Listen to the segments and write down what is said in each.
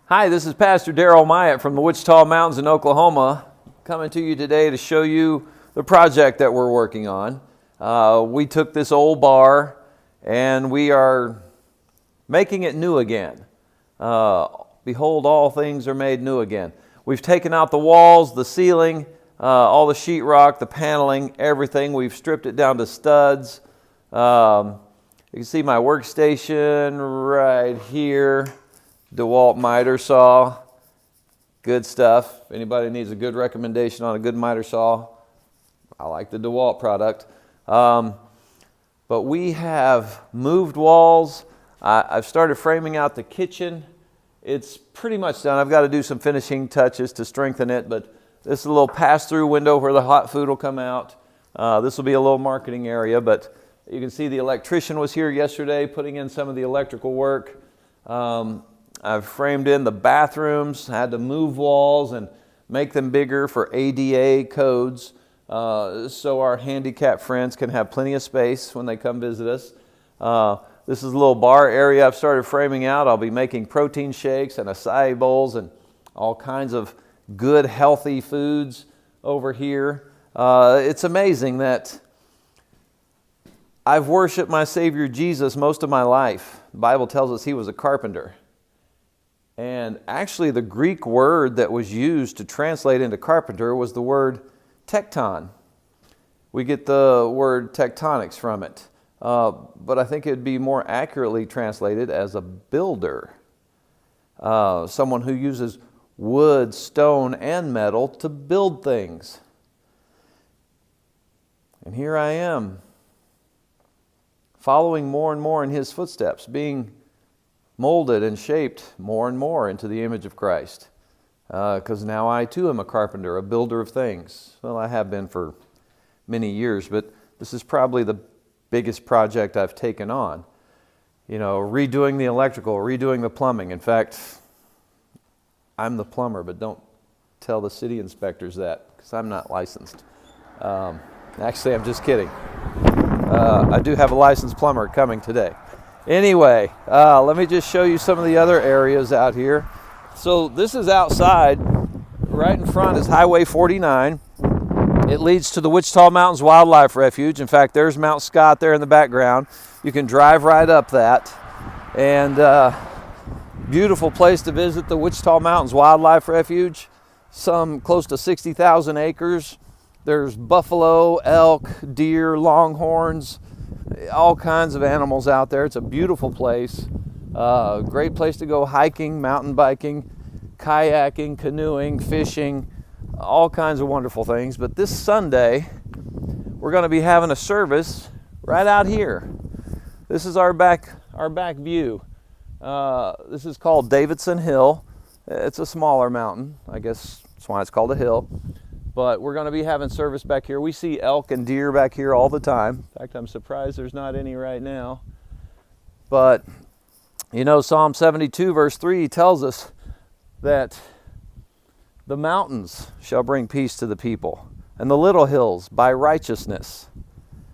Hi, this is Pastor Darrell Myatt from the Wichita Mountains in Oklahoma, coming to you today to show you the project that we're working on. We took this old bar and we are making it new again. Behold, all things are made new again. We've taken out the walls, the ceiling, all the sheetrock, the paneling, everything. We've stripped it down to studs. You can see my workstation right here. DeWalt miter saw, good stuff. If anybody needs a good recommendation on a good miter saw, I like the DeWalt product. But we have moved walls. I've started framing out the kitchen. It's pretty much done. I've got to do some finishing touches to strengthen it, but this is a little pass-through window where the hot food will come out. This will be a little marketing area, but you can see the electrician was here yesterday putting in some of the electrical work. I've framed in the bathrooms, had to move walls and make them bigger for ADA codes so our handicapped friends can have plenty of space when they come visit us. This is a little bar area I've started framing out. I'll be making protein shakes and acai bowls and all kinds of good, healthy foods over here. It's amazing that I've worshiped my Savior Jesus most of my life. The Bible tells us he was a carpenter. And actually the Greek word that was used to translate into carpenter was the word tekton. We get the word tectonics from it. But I think it would be more accurately translated as a builder. Someone who uses wood, stone, and metal to build things. And here I am, following more and more in his footsteps, being molded and shaped more and more into the image of Christ. Because now I too am a carpenter, a builder of things. Well, I have been for many years, but this is probably the biggest project I've taken on. You know, redoing the electrical, redoing the plumbing. In fact, I'm the plumber, but don't tell the city inspectors that, because I'm not licensed. Actually, I'm just kidding. I do have a licensed plumber coming today. Anyway, let me just show you some of the other areas out here. So this is outside. Right in front is Highway 49. It leads to the Wichita Mountains Wildlife Refuge. In fact, there's Mount Scott there in the background. You can drive right up that. And beautiful place to visit, the Wichita Mountains Wildlife Refuge. Some close to 60,000 acres. There's buffalo, elk, deer, longhorns, all kinds of animals out there. It's a beautiful place. Great place to go hiking, mountain biking, kayaking, canoeing, fishing, all kinds of wonderful things. But this Sunday, we're going to be having a service right out here. This is our back view. This is called Davidson Hill. It's a smaller mountain. I guess that's why it's called a hill. But we're going to be having service back here. We see elk and deer back here all the time. In fact, I'm surprised there's not any right now. But, you know, Psalm 72 verse 3 tells us that the mountains shall bring peace to the people, and the little hills by righteousness.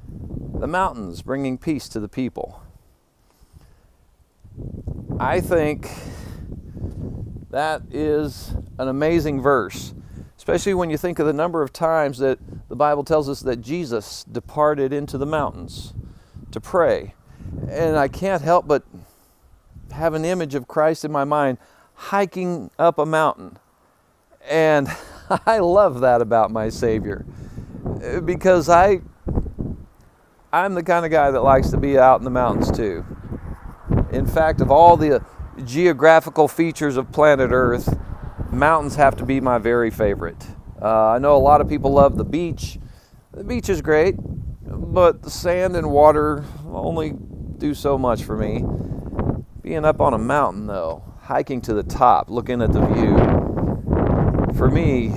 The mountains bringing peace to the people. I think that is an amazing verse. Especially when you think of the number of times that the Bible tells us that Jesus departed into the mountains to pray. And I can't help but have an image of Christ in my mind hiking up a mountain. And I love that about my Savior. Because I'm the kind of guy that likes to be out in the mountains too. In fact, of all the geographical features of planet Earth, mountains have to be my very favorite. I know a lot of people love the beach. The beach is great, but the sand and water only do so much for me. Being up on a mountain though, hiking to the top, looking at the view, for me,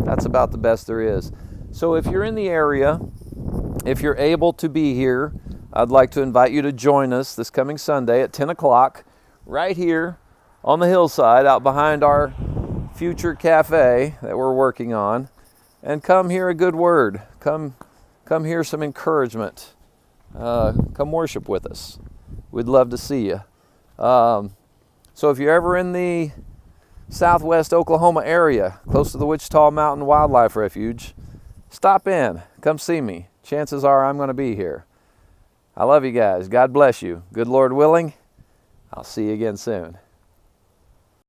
that's about the best there is. So if you're in the area, if you're able to be here, I'd like to invite you to join us this coming Sunday at 10 o'clock right here on the hillside out behind our future cafe that we're working on, and come hear a good word. Come hear some encouragement. Come worship with us. We'd love to see you. So if you're ever in the southwest Oklahoma area, close to the Wichita Mountain Wildlife Refuge, stop in, come see me. Chances are I'm going to be here. I love you guys. God bless you. Good Lord willing, I'll see you again soon.